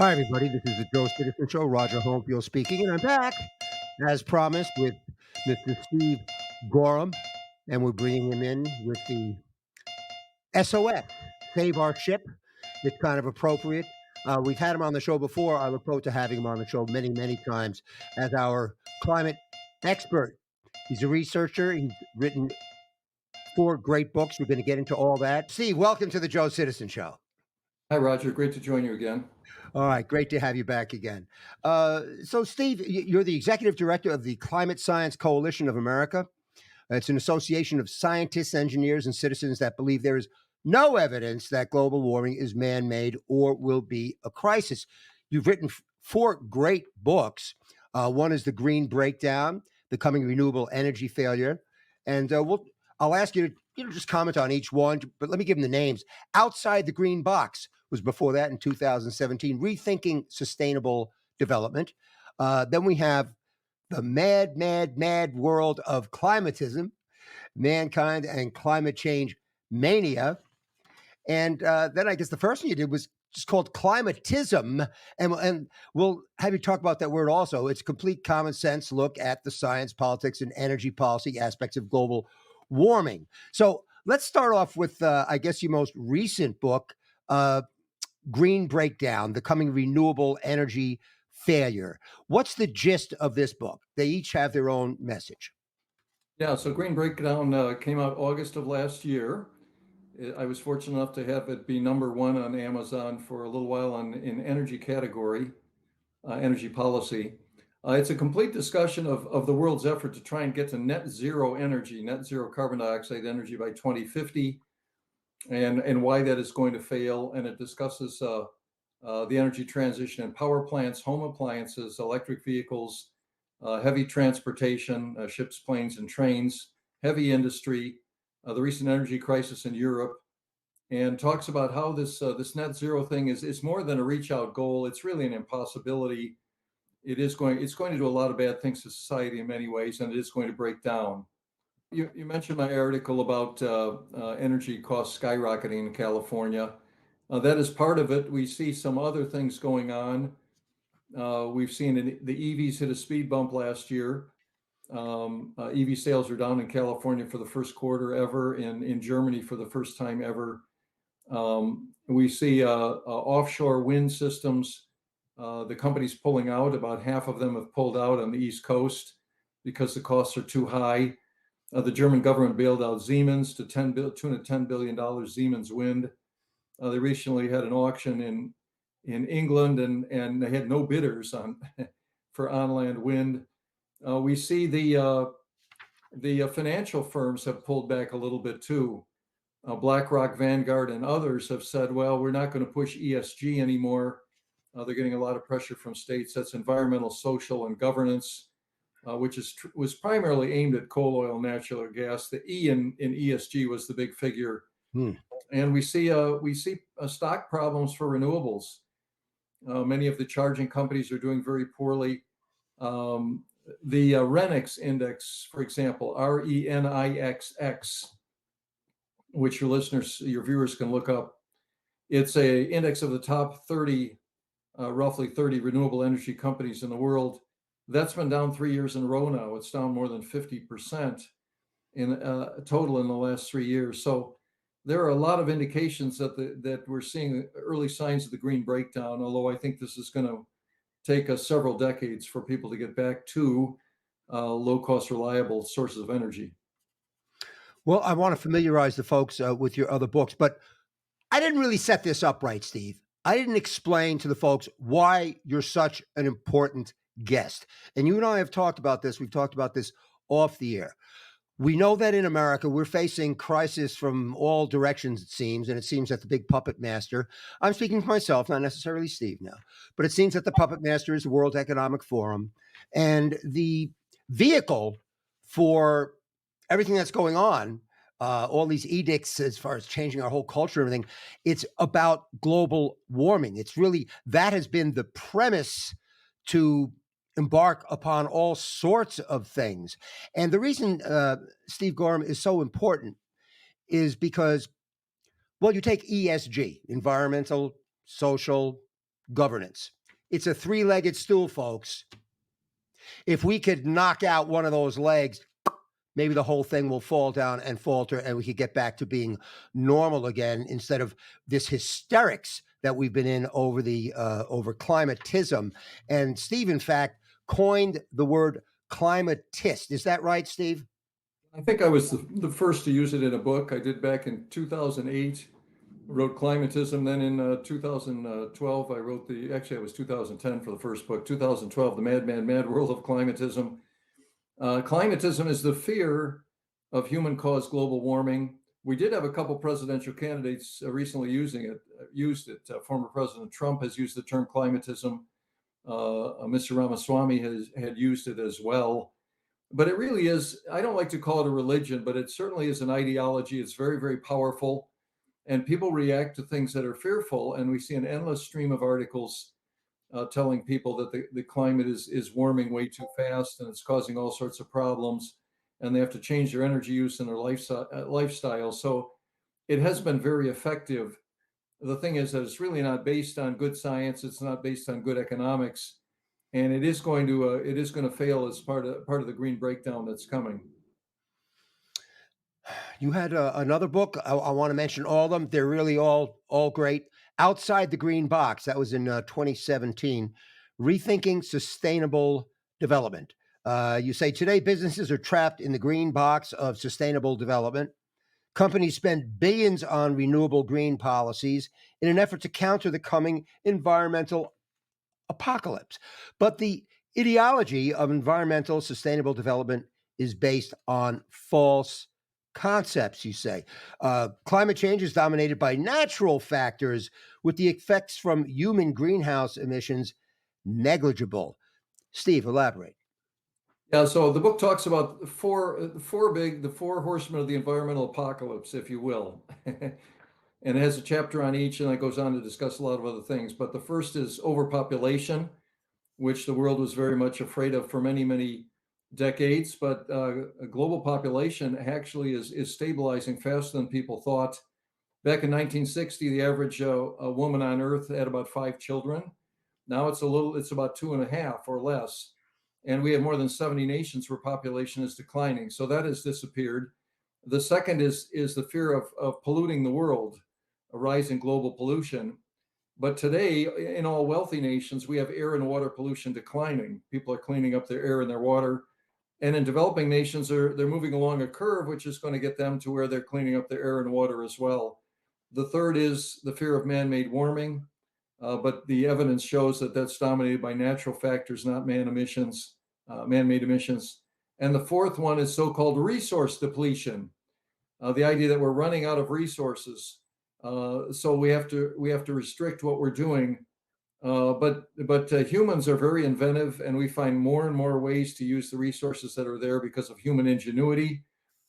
Hi, everybody. This is the Joe Citizen Show. Roger Homefield speaking, and I'm back, as promised, with Mr. Steve Gorham, and we're bringing him in with the SOS, Save Our Ship. It's kind of appropriate. We've had him on the show before. I look forward to having him on the show many, many times as our climate expert. He's a researcher. He's written four great books. We're going to get into all that. Steve, welcome to the Joe Citizen Show. Hi, Roger. Great to join you again. All right, great to have you back again. So, Steve, you're the executive director of the Climate Science Coalition of America. It's an association of scientists, engineers, and citizens that believe there is no evidence that global warming is man made or will be a crisis. You've written four great books. One is The Green Breakdown, Becoming Renewable Energy Failure. And I'll ask you to just comment on each one, but let me give them the names. Outside the Green Box was before that in 2017, Rethinking Sustainable Development. Then we have The Mad, Mad, Mad World of Climatism, Mankind and Climate Change Mania. And then I guess the first one you did was just called climatism. And we'll have you talk about that word also. It's a complete common sense look at the science, politics, and energy policy aspects of global warming. So let's start off with, I guess, your most recent book, Green Breakdown, Becoming Renewable Energy Failure. What's the gist of this book? They each have their own message. Yeah, so Green Breakdown came out August of last year. I was fortunate enough to have it be number one on Amazon for a little while in energy category, energy policy. It's a complete discussion of the world's effort to try and get to net zero energy, net zero carbon dioxide energy by 2050, and why that is going to fail. And it discusses the energy transition in power plants, home appliances, electric vehicles, heavy transportation, ships, planes, and trains, heavy industry, the recent energy crisis in Europe, and talks about how this net zero thing is more than a reach out goal. It's really an impossibility. It's going to do a lot of bad things to society in many ways, and it is going to break down. You mentioned my article about energy costs skyrocketing in California. That is part of it. We see some other things going on. We've seen the EVs hit a speed bump last year. EV sales are down in California for the first quarter ever, in Germany for the first time ever. We see offshore wind systems, the companies pulling out. About half of them have pulled out on the East Coast because the costs are too high. The German government bailed out Siemens to $210 billion, Siemens Wind. They recently had an auction in England, and they had no bidders on for on-land wind. We see the financial firms have pulled back a little bit too. BlackRock, Vanguard, and others have said, well, we're not going to push ESG anymore. They're getting a lot of pressure from states. That's environmental, social, and governance, which was primarily aimed at coal, oil, natural gas. The E in ESG was the big figure. And we see stock problems for renewables. Many of the charging companies are doing very poorly. The Renix index, for example, RENIXX, which your viewers can look up. It's a index of the top 30, roughly 30 renewable energy companies in the world. That's been down 3 years in a row now. It's down more than 50% in total in the last 3 years. So there are a lot of indications that we're seeing early signs of the green breakdown, although I think this is going to take us several decades for people to get back to low-cost, reliable sources of energy. Well, I want to familiarize the folks with your other books, but I didn't really set this up right, Steve. I didn't explain to the folks why you're such an important guest. And you and I have talked about this. We've talked about this off the air. We know that in America, we're facing crisis from all directions, it seems, and it seems that the big puppet master, I'm speaking for myself, not necessarily Steve now, but it seems that the puppet master is the World Economic Forum, and the vehicle for everything that's going on, all these edicts as far as changing our whole culture and everything, it's about global warming. It's really, that has been the premise to embark upon all sorts of things. And the reason Steve Gorham is so important is because, well, you take ESG, environmental, social, governance. It's a three-legged stool, folks. If we could knock out one of those legs, maybe the whole thing will fall down and falter and we could get back to being normal again instead of this hysterics that we've been in over the over climatism. And Steve, in fact, coined the word climatist. Is that right, Steve? I think I was the first to use it in a book I did back in 2008. Wrote Climatism. Then in 2012, I wrote actually, it was 2010 for the first book, 2012, The Mad World of Climatism. Climatism is the fear of human-caused global warming. We did have a couple presidential candidates recently used it. Former President Trump has used the term climatism. Mr. Ramaswamy had used it as well. But it really is, I don't like to call it a religion, but it certainly is an ideology. It's very, very powerful. And people react to things that are fearful. And we see an endless stream of articles telling people that the climate is warming way too fast and it's causing all sorts of problems. And they have to change their energy use and their lifestyle. So it has been very effective. The thing is that it's really not based on good science. It's not based on good economics, and it is going to fail as part of the green breakdown that's coming. You had another book. I want to mention all of them. They're really all great. Outside the Green Box. That was in 2017. Rethinking Sustainable Development. You say today businesses are trapped in the green box of sustainable development. Companies spend billions on renewable green policies in an effort to counter the coming environmental apocalypse. But the ideology of environmental sustainable development is based on false concepts, you say. Climate change is dominated by natural factors, with the effects from human greenhouse emissions negligible. Steve, elaborate. Yeah, so the book talks about the four horsemen of the environmental apocalypse, if you will. And it has a chapter on each, and it goes on to discuss a lot of other things. But the first is overpopulation, which the world was very much afraid of for many, many decades. But a global population actually is stabilizing faster than people thought. Back in 1960, the average woman on Earth had about 5 children. Now it's about 2.5 or less. And we have more than 70 nations where population is declining. So that has disappeared. The second is the fear of polluting the world, a rise in global pollution. But today, in all wealthy nations, we have air and water pollution declining. People are cleaning up their air and their water. And in developing nations, they're moving along a curve, which is going to get them to where they're cleaning up their air and water as well. The third is the fear of man-made warming. But the evidence shows that that's dominated by natural factors, not man-made emissions. And the fourth one is so-called resource depletion, the idea that we're running out of resources. So we have to restrict what we're doing. But humans are very inventive, and we find more and more ways to use the resources that are there because of human ingenuity.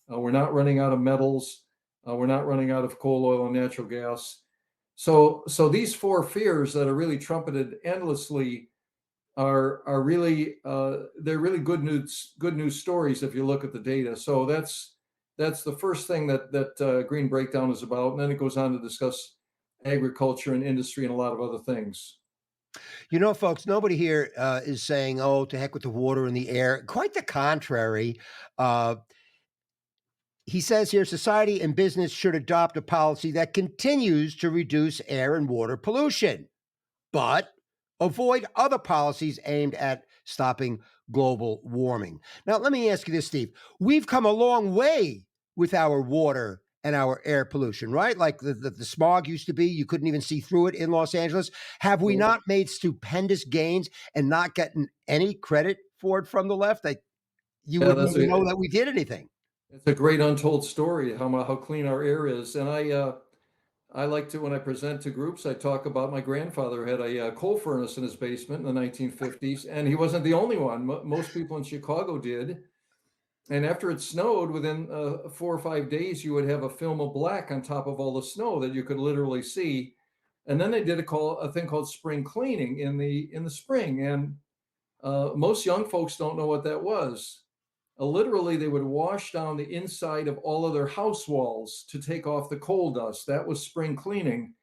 We're not running out of metals. We're not running out of coal, oil, and natural gas. So these four fears that are really trumpeted endlessly are really they're really good news stories if you look at the data. So that's the first thing that Green Breakdown is about, and then it goes on to discuss agriculture and industry and a lot of other things. You know, folks, nobody here is saying, oh, to heck with the water and the air. Quite the contrary. Uh, he says here society and business should adopt a policy that continues to reduce air and water pollution, but avoid other policies aimed at stopping global warming. Now, let me ask you this, Steve. We've come a long way with our water and our air pollution, right? Like the smog used to be, you couldn't even see through it in Los Angeles. Have we So, not made stupendous gains and not gotten any credit for it from the left? Like you yeah, wouldn't even know that we did anything. it's a great untold story how clean our air is. And I like to, when I present to groups, I talk about my grandfather had a coal furnace in his basement in the 1950s, and he wasn't the only one. Most people in Chicago did. And after it snowed, within 4 or 5 days, you would have a film of black on top of all the snow that you could literally see. And then they did a thing called spring cleaning in the spring, and most young folks don't know what that was. Literally, they would wash down the inside of all of their house walls to take off the coal dust. That was spring cleaning.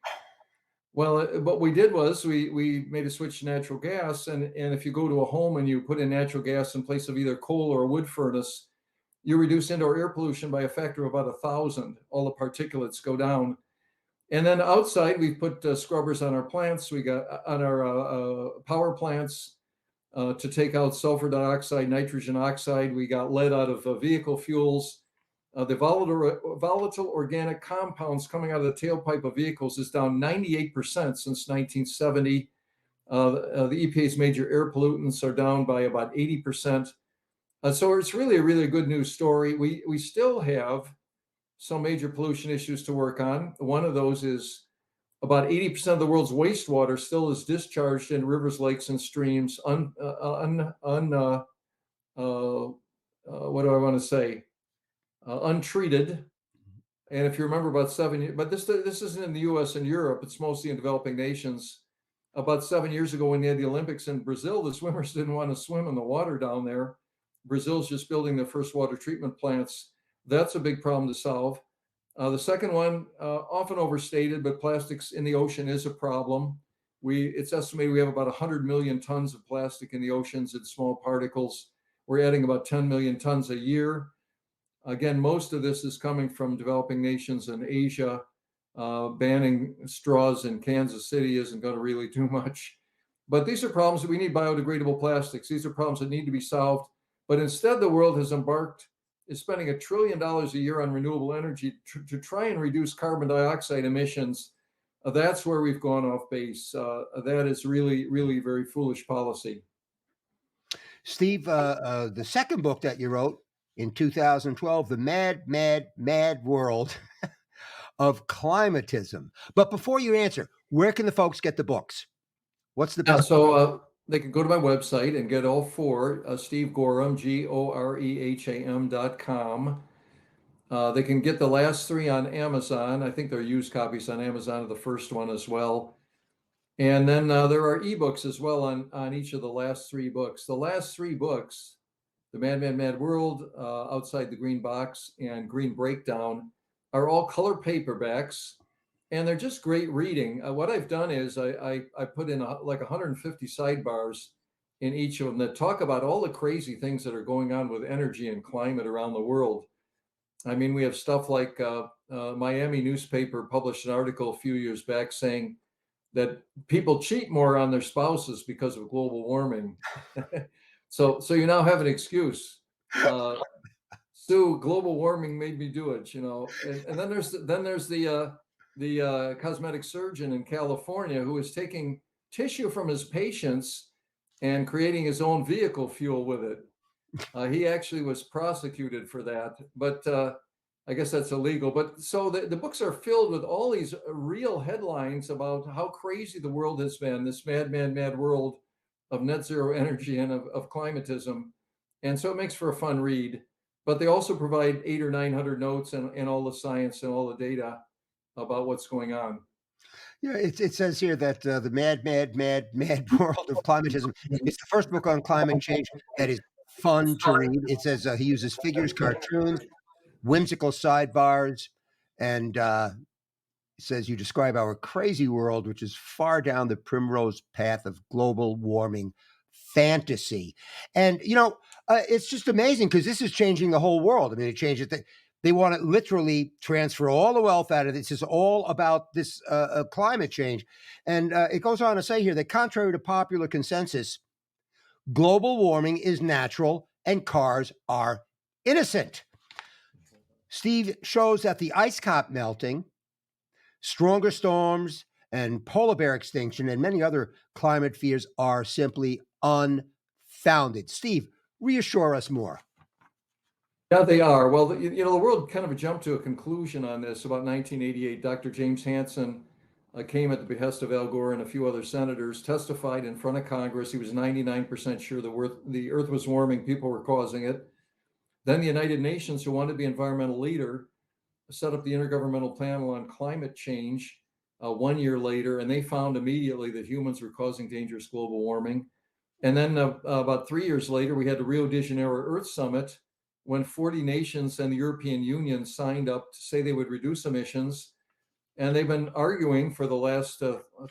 Well, what we did was we made a switch to natural gas, and if you go to a home and you put in natural gas in place of either coal or a wood furnace, you reduce indoor air pollution by a factor of about 1,000. All the particulates go down. And then outside, we put scrubbers on our plants. We got on our power plants to take out sulfur dioxide, nitrogen oxide. We got lead out of vehicle fuels. The volatile organic compounds coming out of the tailpipe of vehicles is down 98% since 1970. The EPA's major air pollutants are down by about 80%. So it's really a really good news story. We still have some major pollution issues to work on. One of those is about 80% of the world's wastewater still is discharged in rivers, lakes, and streams. What do I want to say? Untreated. And if you remember, about 7 years, but this isn't in the U.S. and Europe. It's mostly in developing nations. About 7 years ago, when they had the Olympics in Brazil, the swimmers didn't want to swim in the water down there. Brazil's just building their first water treatment plants. That's a big problem to solve. The second one, often overstated, but plastics in the ocean is a problem. It's estimated we have about 100 million tons of plastic in the oceans in small particles. We're adding about 10 million tons a year. Again, most of this is coming from developing nations in Asia. Banning straws in Kansas City isn't going to really do much. But these are problems that we need biodegradable plastics. These are problems that need to be solved. But instead, the world is spending $1 trillion a year on renewable energy to try and reduce carbon dioxide emissions. That's where we've gone off base. That is really, really very foolish policy. Steve, the second book that you wrote in 2012, The Mad, Mad, Mad World of Climatism. But before you answer, where can the folks get the books? What's the best? So they can go to my website and get all four, Steve Goreham, GOREHAM.com. They can get the last three on Amazon. I think they're used copies on Amazon of the first one as well. And then there are ebooks as well on each of the last three books. The last three books, The Mad, Mad, Mad World, Outside the Green Box, and Green Breakdown, are all color paperbacks, and they're just great reading. What I've done is I put in like 150 sidebars in each of them that talk about all the crazy things that are going on with energy and climate around the world. I mean, we have stuff like Miami newspaper published an article a few years back saying that people cheat more on their spouses because of global warming. So you now have an excuse. Sue, global warming made me do it, And then there's the cosmetic surgeon in California who is taking tissue from his patients and creating his own vehicle fuel with it. He actually was prosecuted for that, but I guess that's illegal. But so the books are filled with all these real headlines about how crazy the world has been, this mad, mad, mad world of net zero energy and of climatism. And so it makes for a fun read. But they also provide 800 or 900 notes and all the science and all the data about what's going on. Yeah, it says here that The Mad, Mad, Mad, Mad World of Climatism is the first book on climate change that is fun to read. It says he uses figures, cartoons, whimsical sidebars, and says you describe our crazy world, which is far down the primrose path of global warming fantasy. And, it's just amazing because this is changing the whole world. I mean, it changes they want to literally transfer all the wealth out of this. It's all about this climate change. And it goes on to say here that contrary to popular consensus, global warming is natural and cars are innocent. Steve shows that the ice cap melting, stronger storms, and polar bear extinction and many other climate fears are simply unfounded. Steve, reassure us more. Yeah, they are. Well, the world kind of jumped to a conclusion on this about 1988. Dr. James Hansen came at the behest of Al Gore and a few other senators, testified in front of Congress. He was 99% sure the Earth was warming, people were causing it. Then the United Nations, who wanted to be environmental leader, set up the Intergovernmental Panel on Climate Change 1 year later, and they found immediately that humans were causing dangerous global warming. And then about 3 years later, we had the Rio de Janeiro Earth Summit, when 40 nations and the European Union signed up to say they would reduce emissions. And they've been arguing for the last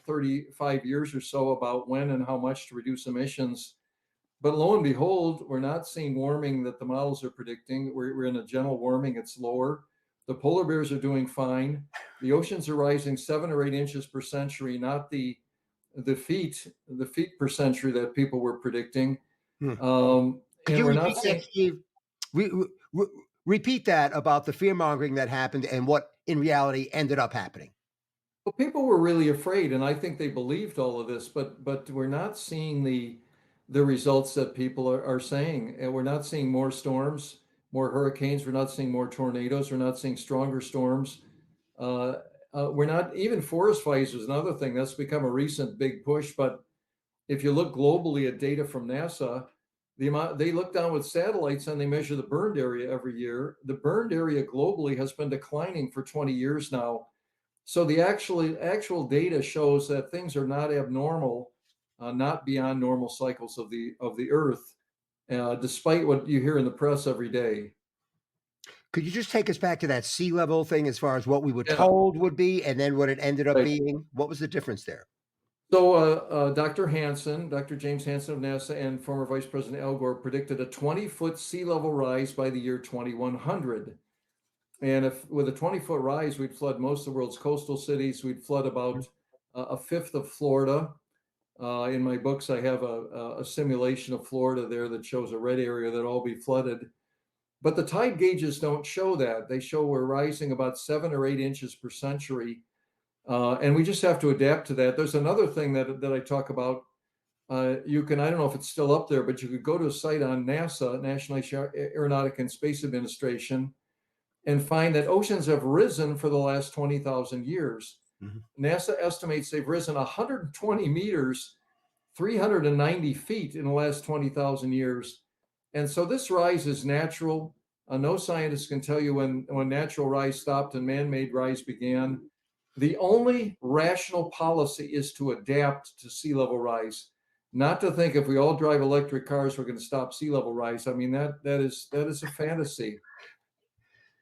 35 years or so about when and how much to reduce emissions. But lo and behold, we're not seeing warming that the models are predicting. We're in a gentle warming, it's lower. The polar bears are doing fine. The oceans are rising 7 or 8 inches per century, not the feet per century that people were predicting. Hmm. Could And you we're repeat not that, seeing. Steve? Repeat that about the fear mongering that happened and what in reality ended up happening. Well, people were really afraid, and I think they believed all of this, but we're not seeing the results that people are saying. And we're not seeing more storms, more hurricanes. We're not seeing more tornadoes. We're not seeing stronger storms. Uh, we're not even forest fires is another thing that's become a recent big push. But if you look globally at data from NASA, the amount they look down with satellites and they measure the burned area every year. The burned area globally has been declining for 20 years now. So the actual data shows that things are not abnormal, not beyond normal cycles of the Earth, despite what you hear in the press every day. Could you just take us back to that sea level thing as far as what we were Yeah, told would be and then what it ended up right. being? What was the difference there? So Dr. Hansen, Dr. James Hansen of NASA, and former Vice President Al Gore predicted a 20-foot sea level rise by the year 2100. And if with a 20-foot rise, we'd flood most of the world's coastal cities. We'd flood about a fifth of Florida. In my books, I have a simulation of Florida there that shows a red area that all be flooded. But the tide gauges don't show that. They show we're rising about 7 or 8 inches per century. And we just have to adapt to that. There's another thing that I talk about. You can, I don't know if it's still up there, but you could go to a site on NASA, National Aeronautic and Space Administration, and find that oceans have risen for the last 20,000 years. Mhm. NASA estimates they've risen 120 meters, 390 feet in the last 20,000 years. And so this rise is natural. No scientist can tell you when natural rise stopped and man-made rise began. The only rational policy is to adapt to sea level rise, not to think if we all drive electric cars, we're going to stop sea level rise. I mean, that is a fantasy.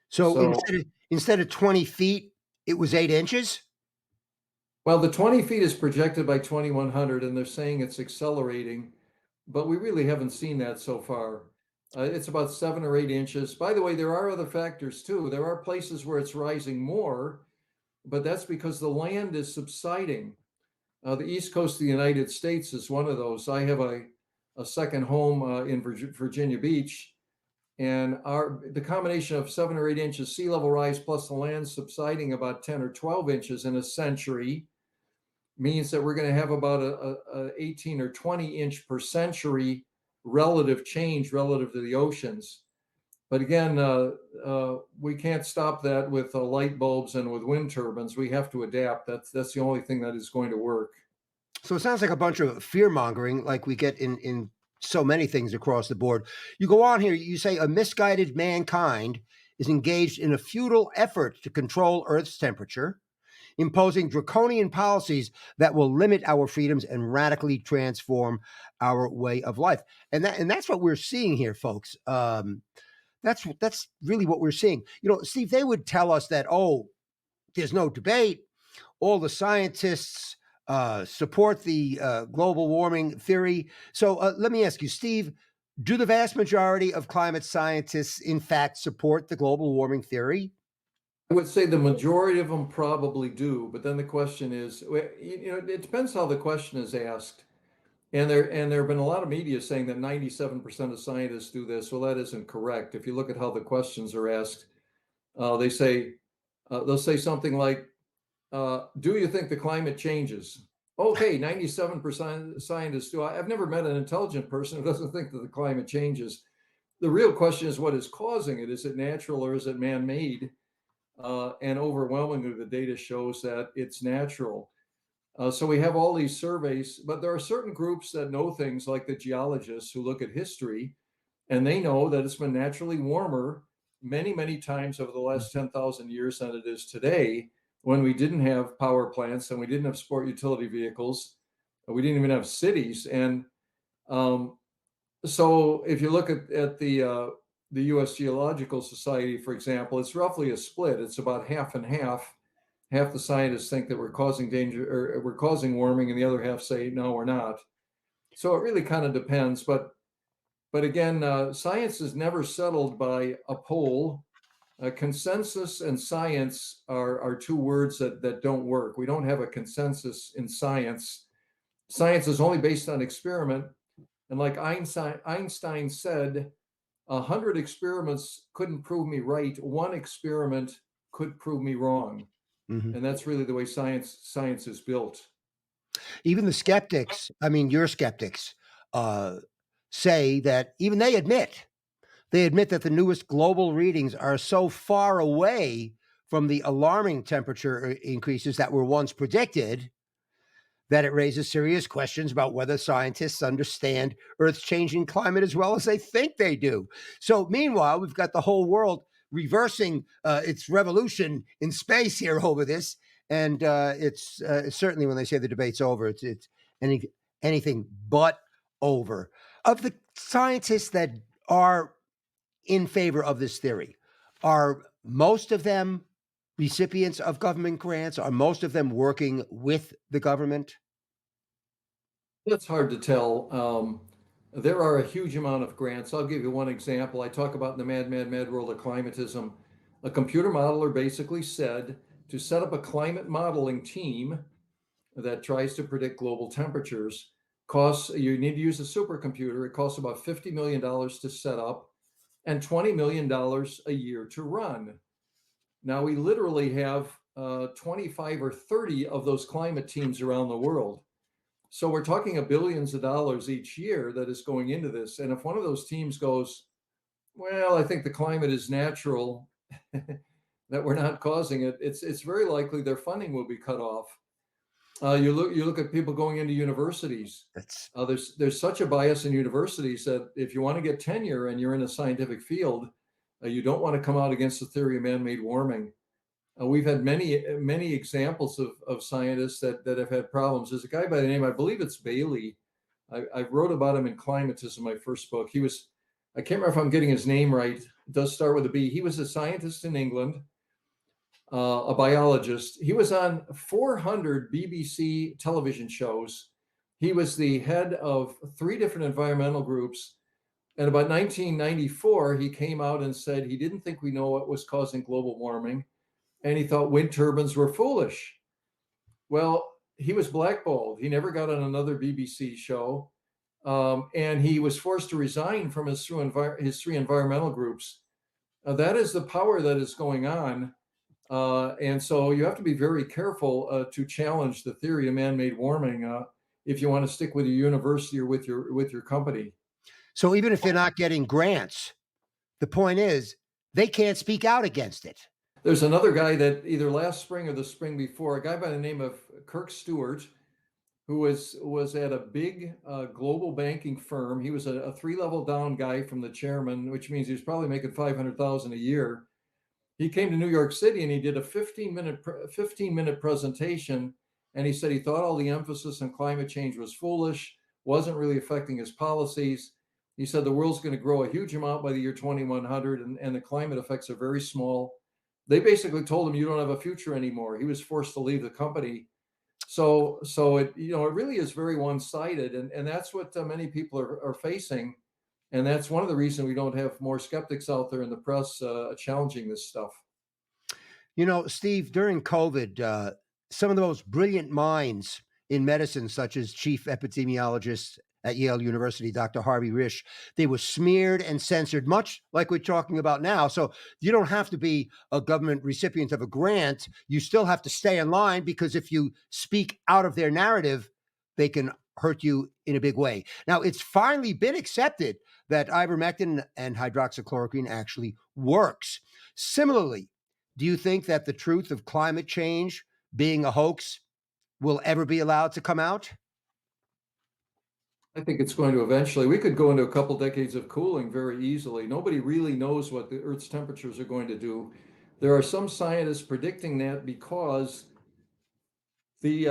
So So, instead of 20 feet, it was 8 inches. well, the 20 feet is projected by 2100, and they're saying it's accelerating, but we really haven't seen that so far. It's about 7 or 8 inches. By the way, there are other factors too. There are places where it's rising more, but that's because the land is subsiding. The east coast of the United States is one of those. I have a second home in Virginia Beach, and the combination of 7 or 8 inches sea level rise plus the land subsiding about 10 or 12 inches in a century means that we're going to have about a 18 or 20 inch per century relative change relative to the oceans. But again, we can't stop that with light bulbs and with wind turbines. We have to adapt. That's the only thing that is going to work. So it sounds like a bunch of fear mongering, like we get in so many things across the board. You go on here, you say a misguided mankind is engaged in a futile effort to control Earth's temperature, imposing draconian policies that will limit our freedoms and radically transform our way of life. And that's what we're seeing here, folks. That's really what we're seeing. Steve, they would tell us that, oh, there's no debate. All the scientists support the global warming theory. So let me ask you, Steve, do the vast majority of climate scientists, in fact, support the global warming theory? I would say the majority of them probably do, but then the question is, it depends how the question is asked. And there have been a lot of media saying that 97% of scientists do this. Well, that isn't correct. If you look at how the questions are asked, they say they'll say something like, "Do you think the climate changes?" Okay, 97% scientists do. I've never met an intelligent person who doesn't think that the climate changes. The real question is what is causing it? Is it natural or is it man-made? And overwhelmingly, the data shows that it's natural. So we have all these surveys, but there are certain groups that know things like the geologists who look at history, and they know that it's been naturally warmer many, many times over the last 10,000 years than it is today when we didn't have power plants and we didn't have sport utility vehicles. We didn't even have cities. And um, so if you look at the U.S. Geological Society, for example, it's roughly a split. It's about half and half. half the scientists think that we're causing danger or we're causing warming, and the other half say no, we're not. So it really kind of depends. But again, science is never settled by a poll. Consensus and science are two words that don't work. We don't have a consensus in science. Science is only based on experiment. And like Einstein said, 100 experiments couldn't prove me right. One experiment could prove me wrong. Mhm. And that's really the way science is built. Even the skeptics, I mean, your skeptics, uh, say that even they admit that the newest global readings are so far away from the alarming temperature increases that were once predicted that it raises serious questions about whether scientists understand Earth's changing climate as well as they think they do. So, meanwhile, we've got the whole world reversing its revolution in space here over this. And it's certainly when they say the debate's over, it's any, anything but over. Of the scientists that are in favor of this theory, are most of them recipients of government grants? Are most of them working with the government? That's hard to tell. There are a huge amount of grants. I'll give you one example. I talk about in the Mad World of Climatism. A computer modeler basically said to set up a climate modeling team that tries to predict global temperatures costs, you need to use a supercomputer. It costs about $50 million to set up and $20 million a year to run. Now we literally have 25 or 30 of those climate teams around the world. So we're talking of billions of dollars each year that is going into this. And if one of those teams goes, well, I think the climate is natural, that we're not causing it, it's very likely their funding will be cut off. You look at people going into universities. That's There's such a bias in universities that if you want to get tenure and you're in a scientific field, you don't want to come out against the theory of man-made warming. We've had many examples of scientists that have had problems. There's a guy by the name, I believe it's Bailey. I wrote about him in Climatism, my first book. I can't remember if I'm getting his name right. It does start with a B. He was a scientist in England, a biologist. He was on 400 BBC television shows. He was the head of 3 different environmental groups. And about 1994, he came out and said he didn't think we know what was causing global warming, and he thought wind turbines were foolish. Well, he was blackballed. He never got on another BBC show, and he was forced to resign from his 3 environmental groups. That is the power that is going on, and so you have to be very careful to challenge the theory of man-made warming if you want to stick with your university or with your company. so even if they're not getting grants, the point is they can't speak out against it. There's another guy that either last spring or the spring before, a guy by the name of Kirk Stewart, who was at a big global banking firm. He was a 3 level down guy from the chairman, which means he was probably making 500,000 a year. He came to New York City and he did a 15-minute presentation, and he said he thought all the emphasis on climate change was foolish, wasn't really affecting his policies. He said the world's going to grow a huge amount by the year 2100, and the climate effects are very small. They basically told him you don't have a future anymore. He was forced to leave the company. So it it really is very one-sided, and that's what many people are facing, and that's one of the reasons we don't have more skeptics out there in the press challenging this stuff. You know, Steve, during COVID, some of the most brilliant minds in medicine, such as chief epidemiologist at Yale University, Dr. Harvey Risch, they were smeared and censored, much like we're talking about now. So you don't have to be a government recipient of a grant. You still have to stay in line because if you speak out of their narrative, they can hurt you in a big way. Now, it's finally been accepted that ivermectin and hydroxychloroquine actually works. Similarly, do you think that the truth of climate change being a hoax will ever be allowed to come out? I think it's going to eventually. We could go into a couple decades of cooling very easily. Nobody really knows what the Earth's temperatures are going to do. There are some scientists predicting that because the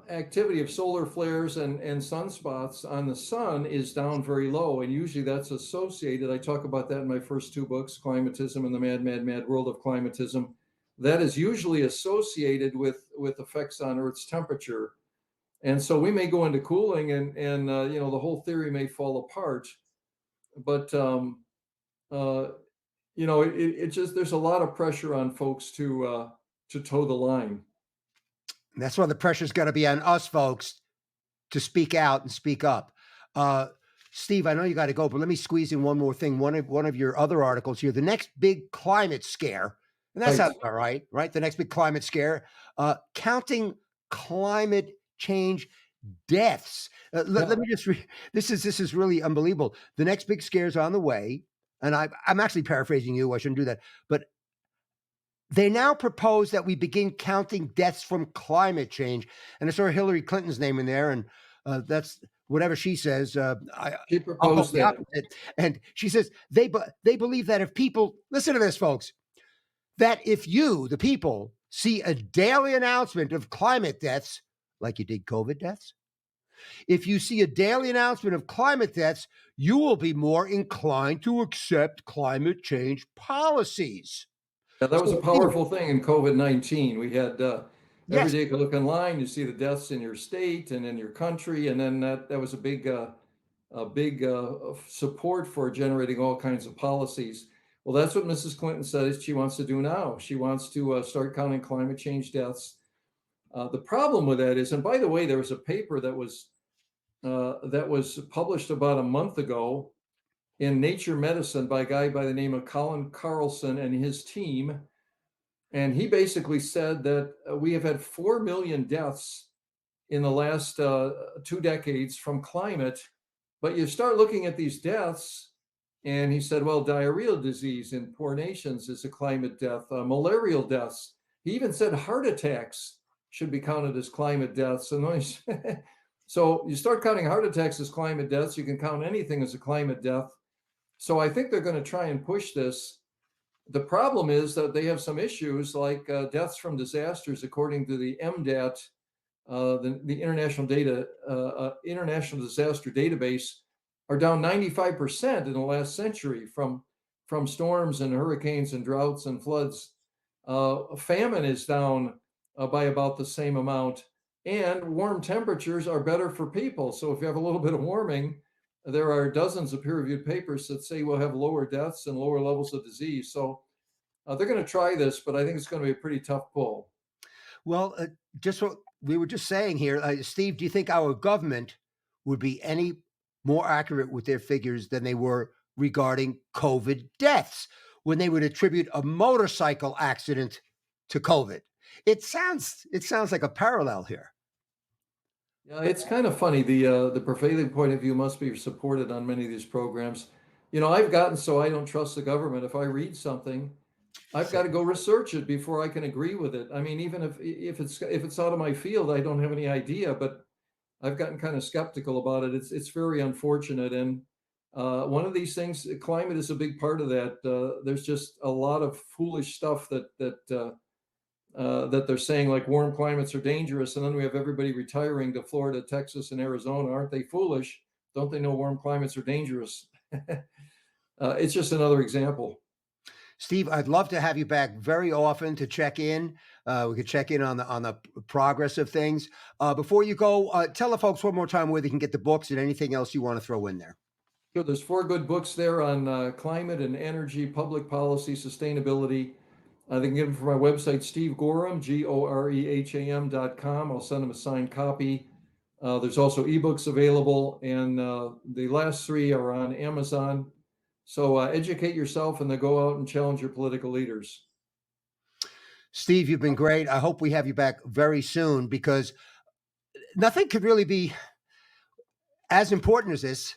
activity of solar flares and sunspots on the sun is down very low, and usually that's associated. I talk about that in my first 2 books, Climatism and the Mad World of Climatism. that is usually associated with effects on Earth's temperature. And so we may go into cooling, and you know, the whole theory may fall apart. But uh, you know, it just, there's a lot of pressure on folks to toe the line. And that's why the pressure's got to be on us, folks, to speak out and speak up. Uh, Steve, I know you got to go, but let me squeeze in one more thing. One of your other articles here, the next big climate scare, and that Right. sounds about right, right? The next big climate scare, counting climate change deaths. Let Yeah. me just this is really unbelievable. The next big scare is on the way, and I'm actually paraphrasing you. I shouldn't do that, but they now propose that we begin counting deaths from climate change. And I saw Hillary Clinton's name in there, and that's whatever she says. She I'll go proposed the that. opposite. And she says they believe that if people listen to this, folks, that if you, the people, see a daily announcement of climate deaths, like you did COVID deaths, if you see a daily announcement of climate deaths, you will be more inclined to accept climate change policies. Yeah, that was So, a powerful thing in COVID-19. We had every yes, day you could look online, you see the deaths in your state and in your country, and then that was a big support for generating all kinds of policies. Well, that's what Mrs. Clinton says she wants to do now. She wants to start counting climate change deaths. The problem with that is, and by the way, there was a paper that was published about a month ago in Nature Medicine by a guy by the name of Colin Carlson and his team. And he basically said that we have had 4 million deaths in the last 2 decades from climate. But you start looking at these deaths, and he said, well, diarrheal disease in poor nations is a climate death, malarial deaths. He even said heart attacks should be counted as climate deaths. And so you start counting heart attacks as climate deaths, you can count anything as a climate death. So I think they're going to try and push this. The problem is that they have some issues like deaths from disasters, according to the MDAT, the International Disaster Database, are down 95% in the last century from storms and hurricanes and droughts and floods. Famine is down by about the same amount, and warm temperatures are better for people. So if you have a little bit of warming, there are dozens of peer-reviewed papers that say we'll have lower deaths and lower levels of disease. So they're going to try this, but I think it's going to be a pretty tough pull. well, just what we were just saying here, Steve, do you think our government would be any more accurate with their figures than they were regarding COVID deaths when they would attribute a motorcycle accident to COVID? It sounds like a parallel here. Yeah, it's kind of funny. The prevailing point of view must be supported on many of these programs. You know, I've gotten so I don't trust the government. If I read something, I've got to go research it before I can agree with it. I mean, even if it's out of my field, I don't have any idea. But I've gotten kind of skeptical about it. It's very unfortunate. And one of these things, climate is a big part of that. There's just a lot of foolish stuff that they're saying, like warm climates are dangerous, and then we have everybody retiring to Florida, Texas, and Arizona. Aren't they foolish? Don't they know warm climates are dangerous? It's just another example. Steve, I'd love to have you back very often to check in. We could check in on the progress of things. Before you go, tell the folks one more time where they can get the books and anything else you want to throw in there. Sure, there's 4 good books there on climate and energy, public policy, sustainability. They can get them from my website, Steve Goreham, GOREHAM.com. I'll send them a signed copy. There's also ebooks available, and the last 3 are on Amazon. So educate yourself and then go out and challenge your political leaders. Steve, you've been great. I hope we have you back very soon because nothing could really be as important as this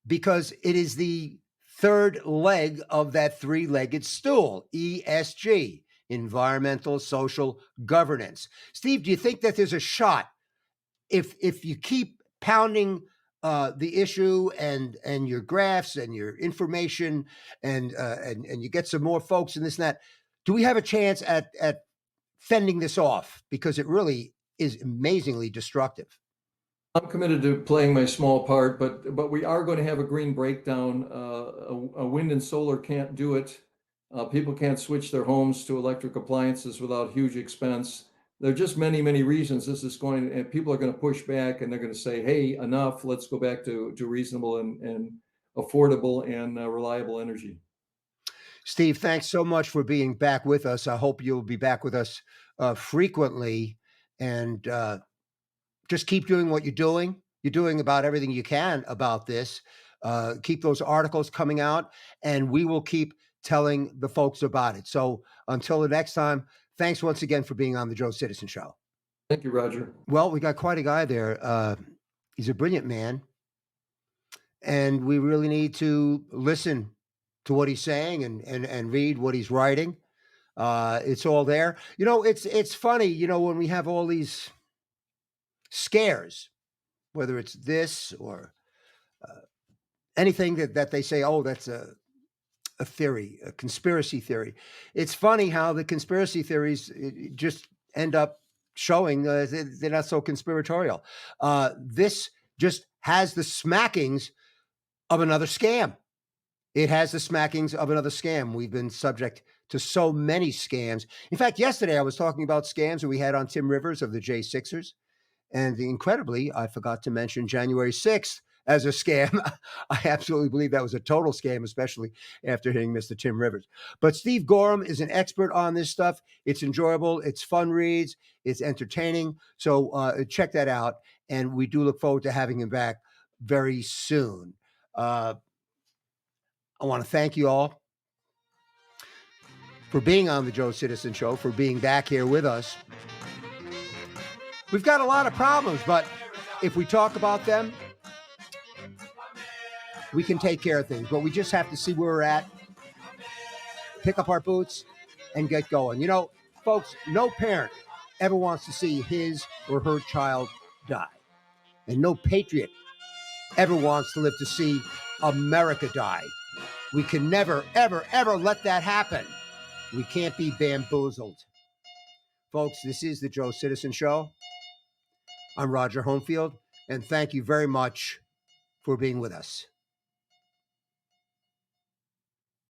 because it is the third leg of that three-legged stool, ESG, environmental social governance. Steve, do you think that there's a shot if you keep pounding the issue and your graphs and your information and you get some more folks and this and that, do we have a chance at fending this off because it really is amazingly destructive? I'm committed to playing my small part, but we are going to have a green breakdown. A wind and solar can't do it. People can't switch their homes to electric appliances without huge expense. There are just many, many reasons this is going, and people are going to push back and they're going to say, hey, enough, let's go back to reasonable and affordable and reliable energy. Steve, thanks so much for being back with us. I hope you'll be back with us frequently, and just keep doing what you're doing. You're doing about everything you can about this. Keep those articles coming out, and we will keep telling the folks about it. So until the next time, thanks once again for being on the Joe Citizen Show. Thank you, Roger. Well, we got quite a guy there. He's a brilliant man, and we really need to listen to what he's saying and read what he's writing. It's all there. It's funny. When we have all these scares, whether it's this or anything that they say, oh, that's a theory, a conspiracy theory. It's funny how the conspiracy theories just end up showing they're not so conspiratorial. This just has the smackings of another scam. It has the smackings of another scam. We've been subject to so many scams. In fact, yesterday I was talking about scams that we had on Tim Rivers of the J6ers. And incredibly, I forgot to mention January 6th as a scam. I absolutely believe that was a total scam, especially after hearing Mr. Tim Rivers. But Steve Goreham is an expert on this stuff. It's enjoyable. It's fun reads. It's entertaining. So check that out. And we do look forward to having him back very soon. I want to thank you all for being on the Joe Citizen Show, for being back here with us. We've got a lot of problems, but if we talk about them, we can take care of things. But we just have to see where we're at, pick up our boots, and get going. Folks, no parent ever wants to see his or her child die. And no patriot ever wants to live to see America die. We can never, ever, ever let that happen. We can't be bamboozled. Folks, this is the Joe Citizen Show. I'm Roger Homefield, and thank you very much for being with us.